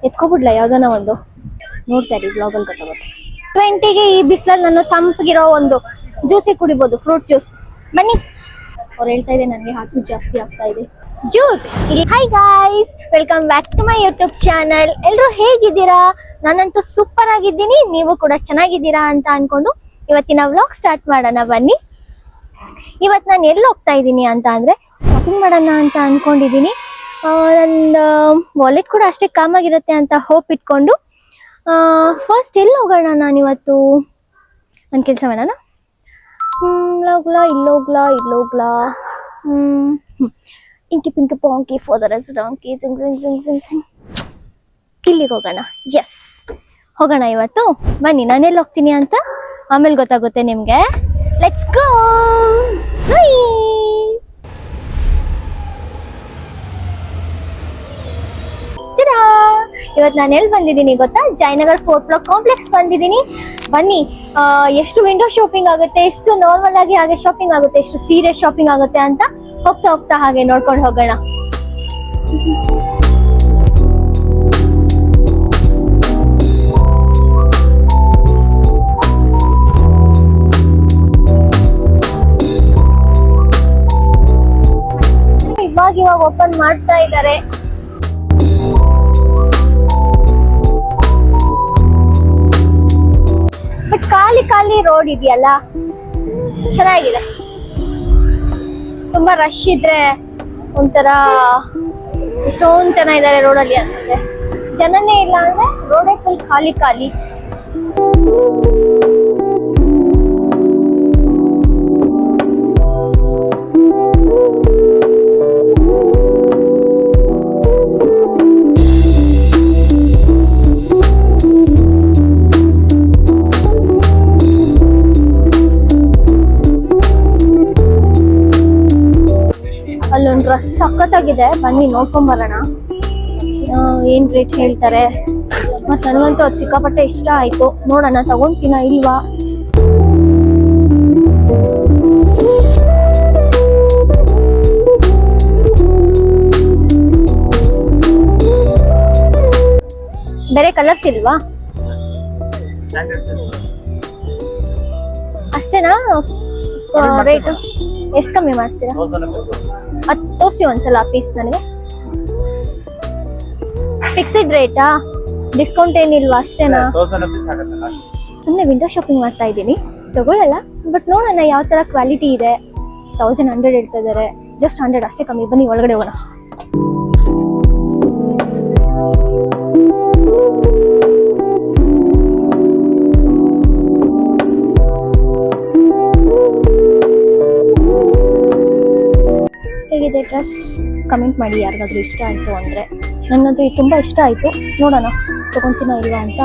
ಎತ್ಕೊಬಿಡ್ಲ ಯಾವ್ದಾನ ಒಂದು ನೋಡ್ತಾ ಇರಿ ಬ್ಲಾಗಲ್ಲಿ ಗೊತ್ತಾಗುತ್ತೆ. 20ಗೆ ಈ ಬಿಸಿಲಲ್ಲಿ ನಾನು ತಂಪಗಿರೋ ಒಂದು ಜ್ಯೂಸಿ ಕುಡಿಬೋದು, ಫ್ರೂಟ್ ಜ್ಯೂಸ್. ಬನ್ನಿ. ಅವ್ರು ಹೇಳ್ತಾ ಇದೆ ನನಗೆ ಹಾರ್ಟ್ ಬೀಟ್ ಜಾಸ್ತಿ ಆಗ್ತಾ ಇದೆ. Juice. Hi guys, welcome back to my YouTube channel. ಎಲ್ಲರೂ ಹೇಗಿದ್ದೀರಾ? ನಾನಂತೂ ಸೂಪರ್ ಆಗಿದ್ದೀನಿ, ನೀವು ಕೂಡ ಚೆನ್ನಾಗಿದ್ದೀರಾ ಅಂತ ಅನ್ಕೊಂಡು ಇವತ್ತಿನ ವ್ಲಾಗ್ ಸ್ಟಾರ್ಟ್ ಮಾಡೋಣ ಬನ್ನಿ. ಇವತ್ತು ನಾನು ಎಲ್ಲಿ ಹೋಗ್ತಾ ಇದ್ದೀನಿ ಅಂತ ಅಂದ್ರೆ ಶಾಪಿಂಗ್ ಮಾಡೋಣ ಅಂತ ಅನ್ಕೊಂಡಿದ್ದೀನಿ. ನನ್ನ ವಾಲೆಟ್ ಕೂಡ ಅಷ್ಟೇ ಕಾಮಾಗಿರುತ್ತೆ ಅಂತ ಹೋಪ್ ಇಟ್ಕೊಂಡು ಫಸ್ಟ್ ಎಲ್ಲಿ ಹೋಗೋಣ ನಾನಿವತ್ತು? ಒಂದು ಕೆಲಸ ಮಾಡೋಣ, ಇಲ್ಲೋಗ್ಲಾ inky pinky ponky for the rest donkey sing ಇಲ್ಲಿಗೆ ಹೋಗೋಣ. ಎಸ್, ಹೋಗೋಣ ಇವತ್ತು. ಬನ್ನಿ, ನಾನೆಲ್ಲಿ ಹೋಗ್ತೀನಿ ಅಂತ ಆಮೇಲೆ ಗೊತ್ತಾಗುತ್ತೆ ನಿಮಗೆ. Let's go. ಇವತ್ತು ನಾನು ಎಲ್ಲಿ ಬಂದಿದ್ದೀನಿ ಗೊತ್ತಾ? ಜಯನಗರ್ 4th ಬ್ಲಾಕ್ ಕಾಂಪ್ಲೆಕ್ಸ್ ಬಂದಿದ್ದೀನಿ. ಬನ್ನಿ, ಎಷ್ಟು ವಿಂಡೋ ಶಾಪಿಂಗ್ ಆಗುತ್ತೆ, ಎಷ್ಟು ನಾರ್ಮಲ್ ಆಗಿ ಹಾಗೆ ಶಾಪಿಂಗ್ ಆಗುತ್ತೆ, ಎಷ್ಟು ಸೀರಿಯಸ್ ಶಾಪಿಂಗ್ ಆಗುತ್ತೆ ಅಂತ ಹೋಗ್ತಾ ಹೋಗ್ತಾ ಹಾಗೆ ನೋಡ್ಕೊಂಡು ಹೋಗೋಣ. ಇವಾಗ ಓಪನ್ ಮಾಡ್ತಾ ಇದ್ದಾರೆ. ಬಟ್ ಖಾಲಿ ರೋಡ್ ಇದೆಯಲ್ಲ, ಚೆನ್ನಾಗಿದೆ. ತುಂಬಾ ರಶ್ ಇದ್ರೆ ಒಂಥರ ಎಷ್ಟೊಂದು ಜನ ಇದ್ದಾರೆ ರೋಡಲ್ಲಿ ಅನ್ಸುತ್ತೆ. ಜನನೇ ಇಲ್ಲ ಅಂದ್ರೆ ರೋಡೇ ಫುಲ್ ಖಾಲಿ. ಅಲ್ಲೊಂದು ಡ್ರೆಸ್ ಸಖತ್ತಾಗಿದೆ, ಬನ್ನಿ ನೋಡ್ಕೊಂಡ್ ಬರೋಣ ಏನ್ ರೇಟ್ ಹೇಳ್ತಾರೆ. ಮತ್ ನನಗಂತೂ ಅದು ಸಿಕ್ಕಾಪಟ್ಟೆ ಇಷ್ಟ ಆಯ್ತು. ನೋಡೋಣ ತಗೊಂತೀನ ಇಲ್ವಾ. ಬೇರೆ ಕಲರ್ಸ್ ಇಲ್ವಾ? ಅಷ್ಟೇನಾ ರೇಟ್? ಎಷ್ಟು ಕಮ್ಮಿ ಮಾಡ್ತೀರಾ? ಅದು ತೋರಿಸಿ ಒಂದ್ಸಲ ಪೀಸ್ ನನಗೆ. ಫಿಕ್ಸ್ಡ್ ರೇಟಾ? ಡಿಸ್ಕೌಂಟ್ ಏನಿಲ್ವಾ? ಅಷ್ಟೇನಾ? ಸುಮ್ಮನೆ ವಿಂಡೋ ಶಾಪಿಂಗ್ ಮಾಡ್ತಾ ಇದ್ದೀನಿ, ತಗೊಳ್ಳಲ್ಲ. ಬಟ್ ನೋಡೋಣ ಯಾವ ತರ ಕ್ವಾಲಿಟಿ ಇದೆ. 1100 ಹೇಳ್ತಾ ಇದಾರೆ, ಜಸ್ಟ್ 100 ಅಷ್ಟೇ ಕಮ್ಮಿ. ಬನ್ನಿ ಒಳಗಡೆ ಹೋಗೋಣ. ಹೇಗಿದೆ ಡ್ರೆಸ್? ಕಮೆಂಟ್ ಮಾಡಿ ಯಾರಿಗಾದ್ರೂ ಇಷ್ಟ ಆಯಿತು ಅಂದರೆ. ನನಗಂತೂ ಇದು ತುಂಬ ಇಷ್ಟ ಆಯಿತು. ನೋಡೋಣ ತೊಗೊತೀನೋ ಇಲ್ವಾ ಅಂತ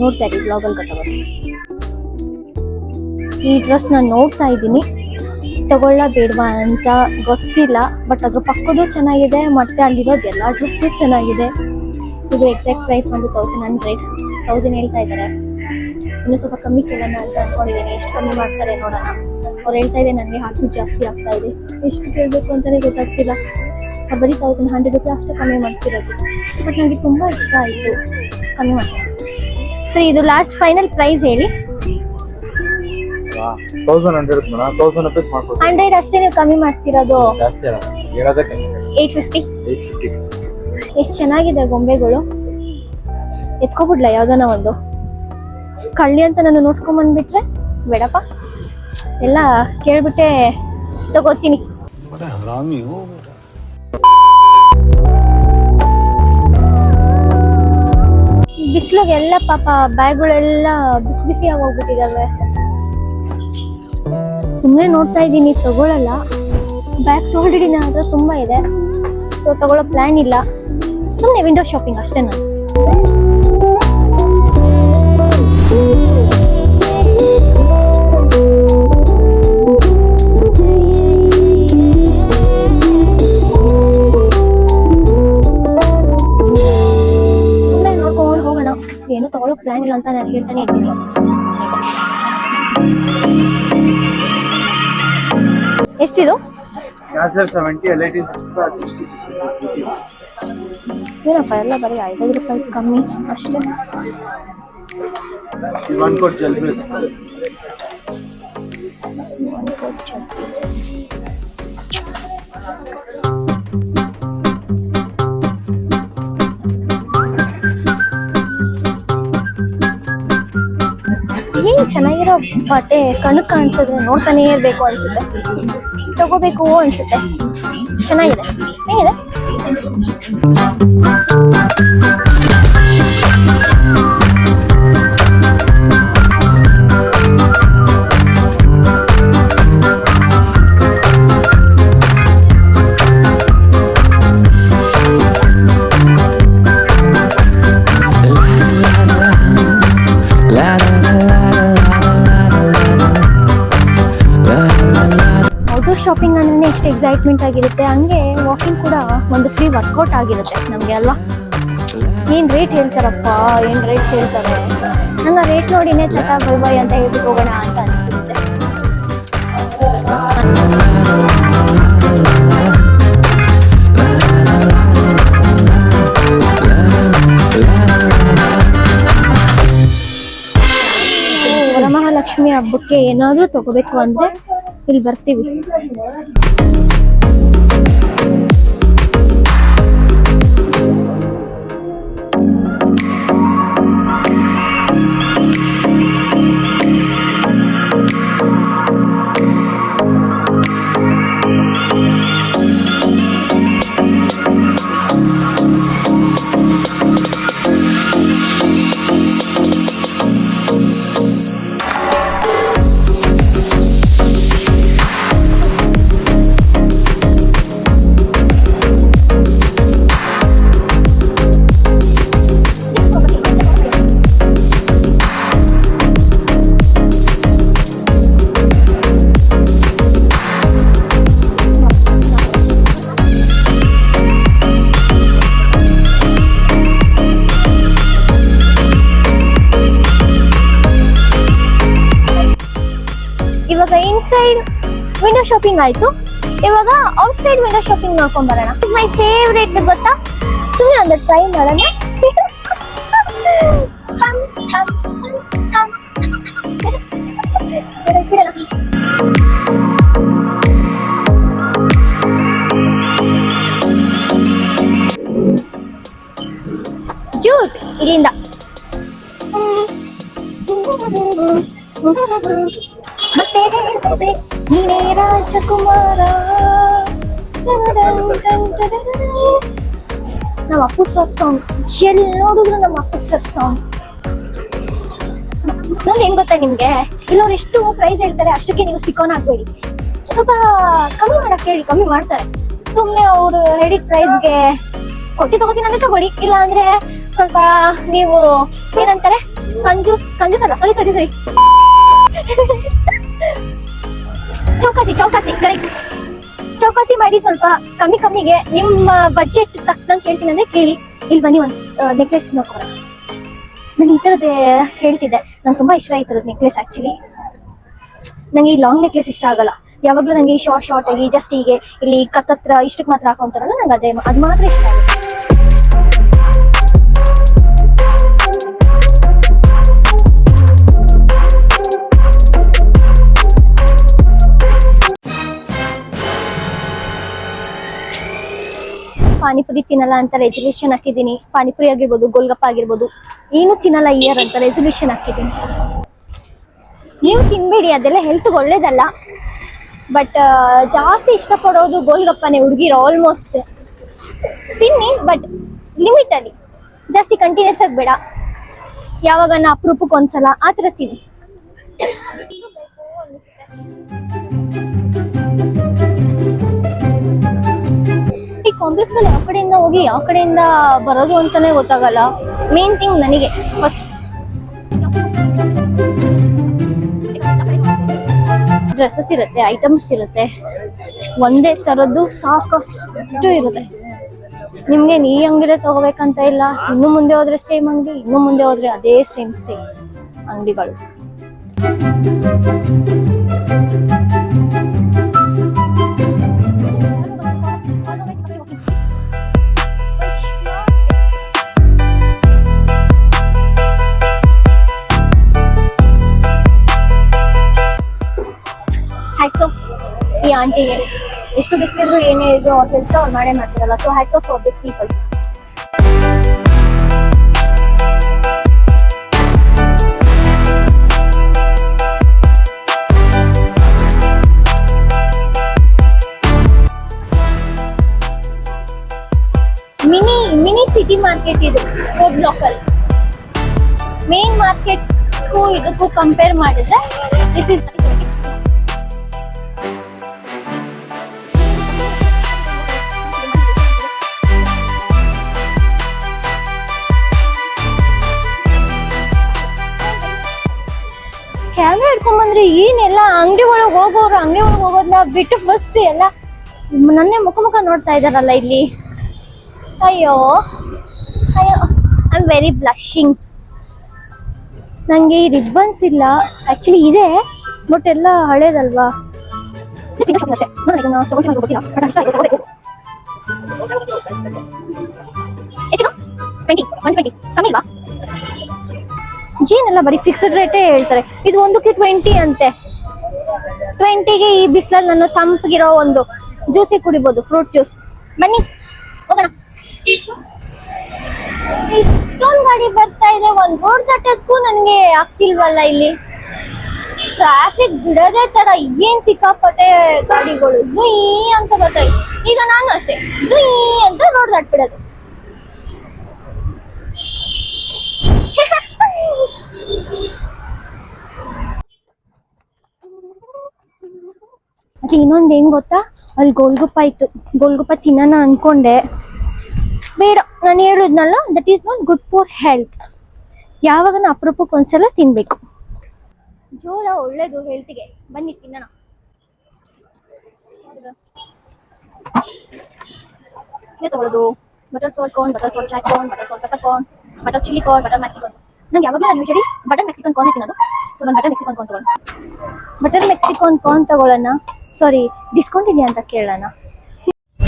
ನೋಡ್ತಾ ಇದ್ದೀವಿ, ಬ್ಲಾಗಲ್ಲಿ ಗೊತ್ತಾಗುತ್ತೆ. ಈ ಡ್ರೆಸ್ ನಾನು ನೋಡ್ತಾ ಇದ್ದೀನಿ, ತಗೊಳ್ಳ ಬೇಡವಾ ಅಂತ ಗೊತ್ತಿಲ್ಲ. ಬಟ್ ಅದ್ರ ಪಕ್ಕದ್ದು ಚೆನ್ನಾಗಿದೆ, ಮತ್ತು ಅಲ್ಲಿರೋದು ಎಲ್ಲ ಡ್ರೆಸ್ಸು ಚೆನ್ನಾಗಿದೆ. ಇದು ಎಕ್ಸಾಕ್ಟ್ ಪ್ರೈಸ್ ಬಂದು 1000 ಹೇಳ್ತಾ ಇದ್ದಾರೆ. ಇನ್ನೂ ಸ್ವಲ್ಪ ಕಮ್ಮಿ ಕೇಳೋಣ ಅಂತ ಅಂದ್ಕೊಂಡಿದ್ದೀನಿ. ಎಷ್ಟು ಕಮ್ಮಿ ಮಾಡ್ತಾರೆ ನೋಡೋಣ. ಅವ್ರು ಹೇಳ್ತಾ ಇದೆ ನನಗೆ ಹಾರ್ಟ್ ಬೀಟ್ ಜಾಸ್ತಿ ಆಗ್ತಾ ಇದೆ, ಎಷ್ಟು ಕೇಳಬೇಕು ಅಂತಲೇ ಗೊತ್ತಾಗ್ತಿಲ್ಲ. ಅವ್ರು ಬರೀ 1100 ರೂಪಾಯಿ ಅಷ್ಟು ಕಮ್ಮಿ ಮಾಡ್ತಿರೋದು. ಬಟ್ ನನಗೆ ತುಂಬ ಇಷ್ಟ ಆಯಿತು, ಕಮ್ಮಿ ಮಾಡ್ತಾರೆ. ಸೊ ಇದು ಲಾಸ್ಟ್ ಫೈನಲ್ ಪ್ರೈಸ್ ಹೇಳಿ. 100 ಅಷ್ಟೇ ನೀವು ಕಮ್ಮಿ ಮಾಡ್ತಿರೋದು? 850. ಎಷ್ಟು ಚೆನ್ನಾಗಿದೆ ಗೊಂಬೆಗಳು. ಎತ್ಕೊಬಿಡ್ಲ ಯಾವ್ದಾನ ಒಂದು? ಕಳ್ಳಿ ಅಂತ ನಾನು ನೋಡ್ಸ್ಕೊಂಡ್ಬಂದ್ಬಿಟ್ರೆ ಬೇಡಪ್ಪ, ಎಲ್ಲ ಕೇಳ್ಬಿಟ್ಟೆ ತಗೋತೀನಿ. ಬಿಸಿಲಿಗೆ ಎಲ್ಲ ಪಾಪ ಬ್ಯಾಗ್ಗಳೆಲ್ಲ ಬಿಸಿ ಆಗೋಗ್ಬಿಟ್ಟಿದಾವೆ. ಸುಮ್ಮನೆ ನೋಡ್ತಾ ಇದ್ದೀನಿ, ತಗೊಳಲ್ಲ. ಬ್ಯಾಗ್ಸ್ ಆಲ್ರೆಡಿ ನನ್ನ ಹತ್ರ ತುಂಬಾ ಇದೆ, ಸೊ ತಗೊಳ್ಳೋ ಪ್ಲಾನ್ ಇಲ್ಲ. ಸುಮ್ಮನೆ ವಿಂಡೋ ಶಾಪಿಂಗ್ ಅಷ್ಟೇ ನಾನು. ಏನು ತಗೊಳ್ಳೋ ಪ್ಲಾನ್ ಇಲ್ಲ ಅಂತ ನಾನು ಹೇಳ್ತಾನೆ ಇದ್ದೀನಿ. ಎಷ್ಟಿದು? Dazzler 70, LIT 65 at 60, 63. ಏನಪ್ಪ ಎಲ್ಲ ಬರೀ 5 ರೂಪಾಯಿ ಕಮ್ಮಿ ಅಷ್ಟೇ. One code gel base. ಏನ್ ಚೆನ್ನಾಗಿರೋ ಬಟ್ಟೆ ಕಣ್ಣು ಕಾಣಿಸಿದ್ರೆ ನೋಡ್ತಾನೆ ಇರ್ಬೇಕು ಅನ್ಸುತ್ತೆ, ತಗೋಬೇಕು ಅನ್ಸುತ್ತೆ. ಚೆನ್ನಾಗಿದೆ, ಹೇಗಿದೆ? ಔಟ್ಡೋರ್ ಶಾಪಿಂಗ್ ಅಂದ್ರೆ ಎಷ್ಟು ಎಕ್ಸೈಟ್ಮೆಂಟ್ ಆಗಿರುತ್ತೆ, ಹಂಗೆ ವಾಕಿಂಗ್ ಕೂಡ ಒಂದು ಫ್ರೀ ವರ್ಕೌಟ್ ಆಗಿರುತ್ತೆ ನಮಗೆ ಅಲ್ವಾ. ಏನ್ ರೇಟ್ ಹೇಳ್ತಾರಪ್ಪ, ಏನ್ ರೇಟ್ ಹೇಳ್ತಾರೆ, ನಂಗೆ ರೇಟ್ ನೋಡಿನೇ ತಟ ಬೈ ಅಂತ ಹೇಳ್ಬಿಟ್ಟು ಹೋಗೋಣ ಅಂತ ಅನ್ಸ್ಬಿಡುತ್ತೆ. ವರಮಹಾಲಕ್ಷ್ಮಿ ಹಬ್ಬಕ್ಕೆ ಏನಾದ್ರು ತಗೋಬೇಕು ಅಂದ್ರೆ ಇಲ್ಲಿ ಬರ್ತೀವಿ. ಇವಾಗ ಇನ್ಸೈಡ್ ವಿಂಡೋ ಶಾಪಿಂಗ್ ಆಯ್ತು, ಇವಾಗ ಔಟ್ಸೈಡ್ ವಿಂಡೋ ಶಾಪಿಂಗ್ ಮಾಡ್ಕೊಂಡ್ ಬರೋಣ. ಮೈ ಫೇವ್ರೇಟ್ ಗೊತ್ತಾ, ಸುಮ್ಮನೆ ಒಂದು ಟ್ರೈ ಮಾಡೋಣ. ಜೂಟ್ ಇಲ್ಲಿಂದ ಮತ್ತೆ ಹೇಳ್ತದೆ ನೀನೇ ರಾಜಕುಮಾರ. ನಮ್ಮ ಅಪ್ಪು ಸರ್ ಸಾಂಗ್, ಎಲ್ಲಿ ನೋಡಿದ್ರು ನಮ್ಮ ಅಪ್ಪು ಸರ್ ಸಾಂಗ್. ನೋಡಿ ಏನ್ ಗೊತ್ತಾ ನಿಮ್ಗೆ, ಇಲ್ಲವ್ರು ಎಷ್ಟು ಪ್ರೈಸ್ ಹೇಳ್ತಾರೆ ಅಷ್ಟಕ್ಕೆ ನೀವು ಸಿಕ್ಕೋನ್ ಆಗ್ಬೇಡಿ, ಸ್ವಲ್ಪ ಕಮ್ಮಿ ಮಾಡಕ್ ಹೇಳಿ, ಕಮ್ಮಿ ಮಾಡ್ತಾರೆ. ಸುಮ್ನೆ ಅವ್ರು ಹೇಳಿದ ಪ್ರೈಸ್ಗೆ ಕೊಟ್ಟಿ ತಗೋತೀನಿ ತಗೊಳ್ಳಿ, ಇಲ್ಲ ಅಂದ್ರೆ ಸ್ವಲ್ಪ ನೀವು ಏನಂತಾರೆ ಕಂಜೂಸ್ ಅಲ್ಲ, ಸರಿ ಚೌಕಾಸಿ ಕರೆಕ್ಟ್, ಚೌಕಾಸಿ ಮಾಡಿ ಸ್ವಲ್ಪ ಕಮ್ಮಿಗೆ ನಿಮ್ಮ ಬಜೆಟ್ ತಕ್ಕಂಗೆ ಕೇಳ್ತೀನಿ ಅಂದ್ರೆ ಕೇಳಿ. ಇಲ್ಲಿ ಬನ್ನಿ, ಒಂದ್ ನೆಕ್ಲೆಸ್ ನೋಡ್ಕೊಳ. ನಾನು ಈ ತರದ್ದು ಹೇಳ್ತಿದ್ದೆ, ನಂಗೆ ತುಂಬಾ ಇಷ್ಟ ಈ ತರದ್ ನೆಕ್ಲೆಸ್. ಆಕ್ಚುಲಿ ನಂಗೆ ಈ ಲಾಂಗ್ ನೆಕ್ಲೆಸ್ ಇಷ್ಟ ಆಗಲ್ಲ, ಯಾವಾಗ್ಲೂ ನಂಗೆ ಈ ಶಾರ್ಟ್ ಆಗಿ ಜಸ್ಟ್ ಹೀಗೆ ಇಲ್ಲಿ ಕತ್ತತ್ರ ಇಷ್ಟಕ್ಕೆ ಮಾತ್ರ ಹಾಕೊಂತಾರಲ್ಲ, ನಂಗೆ ಅದು ಮಾತ್ರ ಇಷ್ಟ ಆಗುತ್ತೆ. ಪಾನಿಪುರಿ ತಿನ್ನಲ್ಲ ಅಂತ ರೆಸಲ್ಯೂಷನ್ ಹಾಕಿದ್ದೀನಿ. ಪಾನಿಪುರಿ ಆಗಿರ್ಬೋದು, ಗೋಲ್ಗಪ್ಪ ಆಗಿರ್ಬೋದು, ಏನು ತಿನ್ನಲ್ಲ ಇಯರ್ ಅಂತ ರೆಸಲ್ಯೂಷನ್ ಹಾಕಿದ್ದೀನಿ. ನೀವು ತಿನ್ಬೇಡಿ, ಅದೆಲ್ಲ ಹೆಲ್ತ್ಗೆ ಒಳ್ಳೇದಲ್ಲ. ಬಟ್ ಜಾಸ್ತಿ ಇಷ್ಟಪಡೋದು ಗೋಲ್ಗಪ್ಪನೇ ಹುಡುಗಿರು. ಆಲ್ಮೋಸ್ಟ್ ತಿನ್ನಿ, ಬಟ್ ಲಿಮಿಟ್ ಅಲ್ಲಿ, ಜಾಸ್ತಿ ಕಂಟಿನ್ಯೂಸ್ ಆಗಿ ಬೇಡ. ಯಾವಾಗ ಅಪರೂಪಕ್ಕೆ ಒಂದ್ಸಲ ಆ ಥರ ತಿನ್ನಿ. ಈ ಕಾಂಪ್ಲೆಕ್ಸ್ ಅಲ್ಲಿ ಯಾವ ಕಡೆಯಿಂದ ಹೋಗಿ ಯಾವ ಕಡೆಯಿಂದ ಬರೋದು ಅಂತಾನೆ ಗೊತ್ತಾಗಲ್ಲ. ಮೇನ್ ಥಿಂಗ್ ನನಗೆ ಫಸ್ಟ್ ಡ್ರೆಸ್ಸಸ್ ಇರುತ್ತೆ, ಐಟಮ್ಸ್ ಇರುತ್ತೆ, ಒಂದೇ ತರದ್ದು ಸಾಕಷ್ಟು ಇರುತ್ತೆ. ನಿಮ್ಗೆ ಈ ಅಂಗಡಿ ತಗೋಬೇಕಂತ ಇಲ್ಲ, ಇನ್ನು ಮುಂದೆ ಹೋದ್ರೆ ಸೇಮ್ ಅಂಗಡಿ, ಇನ್ನು ಮುಂದೆ ಹೋದ್ರೆ ಅದೇ ಸೇಮ್ ಅಂಗಡಿಗಳು. ಆಂಟಿಗೆ ಎಷ್ಟು ಬಿಸಿಲಿದ್ರು ಏನೇ ಇದ್ರು ಅವ್ರ ಕೆಲಸ ಅವ್ರು ಮಾಡೇ ಮಾಡ್ತಾರಲ್ಲ. So hats off for this peoples. Mini city market ಇದು ಫುಡ್ ಲೋಕಲ್. ಮೇನ್ ಮಾರ್ಕೆಟ್ಗೂ ಇದಕ್ಕೂ ಕಂಪೇರ್ ಮಾಡಿದ್ರೆ ದಿಸ್ ಇಸ್ ಕ್ಯಾಮ್ರಾ ಹಿಡ್ಕೊಂಬಂದ್ರೆ ಏನೆಲ್ಲ ಅಂಗಡಿ ಒಳಗೆ ಹೋಗೋದನ್ನ ಬಿಟ್ಟು ಫಸ್ಟ್ ಎಲ್ಲ ನನ್ನೇ ಮುಖ ನೋಡ್ತಾ ಇದಾರಲ್ಲ ಇಲ್ಲಿ. ಅಯ್ಯೋ ಐ ಆಮ್ ವೆರಿ ಬ್ಲಶಿಂಗ್. ನನಗೆ ಈ ರಿಬ್ಬನ್ಸ್ ಇಲ್ಲ, ಆಕ್ಚುಲಿ ಇದೆ ಬಟ್ ಎಲ್ಲ ಹಳೇದಲ್ವಾ. ಏನೆಲ್ಲ ಬರೀ ಫಿಕ್ಸ್ಡ್ ರೇಟೇ ಹೇಳ್ತಾರೆ. ಇದು ಒಂದಕ್ಕೆ 20 ಅಂತೆ. 20ಗೆ ಈ ಬಿಸಿಲಲ್ಲಿ ನಾನು ತಂಪಗಿರೋ ಒಂದು ಜ್ಯೂಸಿ ಕುಡಿಬೋದು, ಫ್ರೂಟ್ ಜ್ಯೂಸ್. ಬನ್ನಿ ಹೋಗೋಣ. ಇಷ್ಟೊಂದು ಗಾಡಿ ಬರ್ತಾ ಇದೆ, ಒಂದ್ ರೋಡ್ ದಾಟಕ್ಕೂ ನನ್ಗೆ ಆಗ್ತಿಲ್ವಲ್ಲ. ಇಲ್ಲಿ ಟ್ರಾಫಿಕ್ ಬಿಡೋದೇ ತರ, ಏನ್ ಸಿಕ್ಕಾಪಟ್ಟೆ ಗಾಡಿಗಳು ಜುಯ್ ಅಂತ ಬರ್ತಾವೆ. ಈಗ ನಾನು ಅಷ್ಟೇ ಜುಯ್ ಅಂತ ರೋಡ್ ದಾಟ್ಬಿಡೋದು. ಮತ್ತೆ ಇನ್ನೊಂದ್ ಏನ್ ಗೊತ್ತಾ, ಅಲ್ಲಿ ಗೋಲ್ಗುಪ್ಪ ಇತ್ತು. ಗೋಲ್ಗುಪ್ಪ ತಿನ್ನೋಣ ಅನ್ಕೊಂಡೆ, ಬೇಡ. ನಾನು ಹೇಳಿದ್ನಲ್ಲ, that is not good for health. ಯಾವಾಗ ಅಪರೂಪಕ್ಕೆ ಒಂದ್ಸಲ ತಿನ್ಬೇಕು. ಜೋಳ ಒಳ್ಳೇದು ಹೆಲ್ತ್ಗೆ. ಬನ್ನಿ ತಿನ್ನೋಣ. ತಗೊಳ್ಳೋದು butter salt corn, butter salt chaat corn, butter salt pepper corn, butter chilli corn, butter Mexican. ನಂಗೆ ಯಾವಾಗಲೂ ನಾನು ಯೂಶಲಿ ಬಟರ್ ಮೆಕ್ಸಿಕನ್ ಕಾರ್ನ್ ತಿನ್ನೋದು. ಸೊ ನಾನು ಬಟರ್ ಮೆಕ್ಸಿಕನ್ ಕಾರ್ನ್ ತಗೊಳ್ಳೋಣ. ಬಟರ್ ಮೆಕ್ಸಿಕನ್ ಕಾರ್ನ್ ತಗೊಳ್ಳೋಣ. ಸಾರಿ, ಡಿಸ್ಕೌಂಟ್ ಇದೆಯಾ ಅಂತ ಕೇಳೋಣ.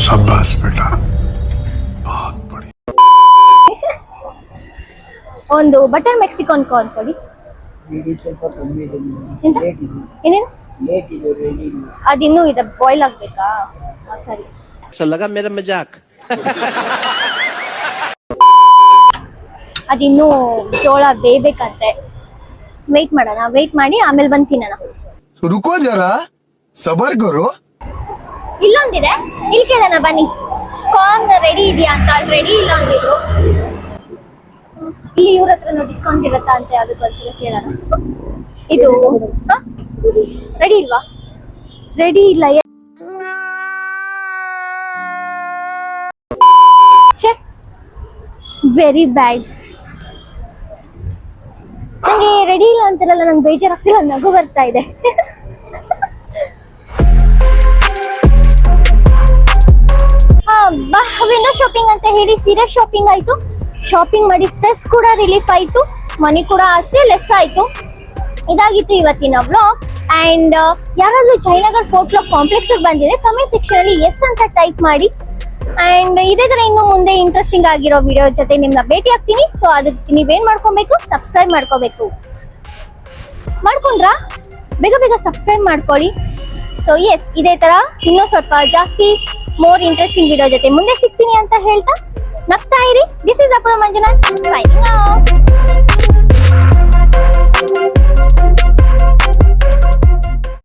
शाबाश बेटा, बहुत बढ़िया. ಒಂದು ಬಟರ್ ಮೆಕ್ಸಿಕನ್ ಕಾರ್ನ್ ಕೊಡಿ. ಏನೇನು ಅದಿನ್ನೂ ಇದೆ, ಬಾಯ್ಲ್ ಆಗ್ಬೇಕಾ? ಸರಿ. लगा मेरा मजाक. ಅದಿನ್ನೂ ಜೋಳ ಬೇಯ್ಬೇಕಂತೆ. ವೇಟ್ ಮಾಡೋಣ, ವೇಟ್ ಮಾಡಿ ಆಮೇಲೆ ಬಂದು ತಿನ್ನೋಣ. रुको जरा सबर करो. ಇಲ್ಲೊಂದಿದೆ, ಇಲ್ಲಿ ಕೇಳೋಣ ಬನ್ನಿ. ಕಾರ್ನ್ ರೆಡಿ ಇದೆಯಾ ಅಂತ. ಅಲ್ಲಿ ರೆಡಿ ಇಲ್ಲ ಅಂದಿದ್ರು. ಇಲ್ಲಿ ಇವ್ರ ಹತ್ರನೂ ಡಿಸ್ಕೌಂಟ್ ಇರುತ್ತಾ ಅಂತ ಅದಕ್ಕೆ ಒಂದ್ಸಲ ಕೇಳೋಣ. ಇದು ರೆಡಿ ಇಲ್ವಾ? ರೆಡಿ ಇಲ್ಲ. Very bad. ನಂಗೆ ರೆಡಿ ಇಲ್ಲ ಅಂತಾರಲ್ಲ, ನಂಗೆ ಬೇಜಾರಾಗ್ತಿಲ್ಲ, ನಗು ಬರ್ತಾ ಇದೆ. ವಿಂಡೋ ಶಾಪಿಂಗ್ ಅಂತ ಹೇಳಿ ಸೀರಿಯಸ್ ಶಾಪಿಂಗ್ ಆಯ್ತು. ಶಾಪಿಂಗ್ ಮಾಡಿ ಸ್ಟ್ರೆಸ್ ಕೂಡ ರಿಲೀಫ್ ಆಯ್ತು, ಮನಿ ಕೂಡ ಅಷ್ಟೇ ಲೆಸ್ ಆಯ್ತು. ಇದಾಗಿತ್ತು ಇವತ್ತಿನ ವ್ಲಾಗ್. ಅಂಡ್ ಯಾರಾದ್ರೂ ಜಯನಗರ್ ಫೋರ್ಟ್ ಬ್ಲಾಕ್ ಕಾಂಪ್ಲೆಕ್ಸ್ ಬಂದಿದೆ, ಕಮೆಂಟ್ ಸೆಕ್ಷನ್ ಅಲ್ಲಿ ಎಸ್ ಅಂತ ಟೈಪ್ ಮಾಡಿ. ಅಂಡ್ ಇದೇ ತರ ಇನ್ನು ಮುಂದೆ ಇಂಟ್ರೆಸ್ಟಿಂಗ್ ಆಗಿರೋ ವಿಡಿಯೋ ಜೊತೆ ನಿಮ್ನ ಭೇಟಿ ಆಗ್ತೀನಿ. ಸೊ ಅದಕ್ಕೆ ನೀವೇನ್ ಮಾಡ್ಕೊಬೇಕು, ಸಬ್ಸ್ಕ್ರೈಬ್ ಮಾಡ್ಕೊಂಡ್ರಾ? ಬೇಗ ಬೇಗ ಸಬ್ಸ್ಕ್ರೈಬ್ ಮಾಡ್ಕೊಳ್ಳಿ. ಸೊ ಎಸ್, ಇದೇ ತರ ಇನ್ನೂ ಸ್ವಲ್ಪ ಜಾಸ್ತಿ ಮೋರ್ ಇಂಟ್ರೆಸ್ಟಿಂಗ್ ವಿಡಿಯೋ ಜೊತೆ ಮುಂದೆ ಸಿಗ್ತೀನಿ ಅಂತ ಹೇಳ್ತಾ ನಗ್ತಾ ಇರಿ. ದಿಸ್ ಇಸ್ ಅಪುರ ಮಂಜುನಾಥ್ ಸೈನಿಂಗ್ ಆಫ್.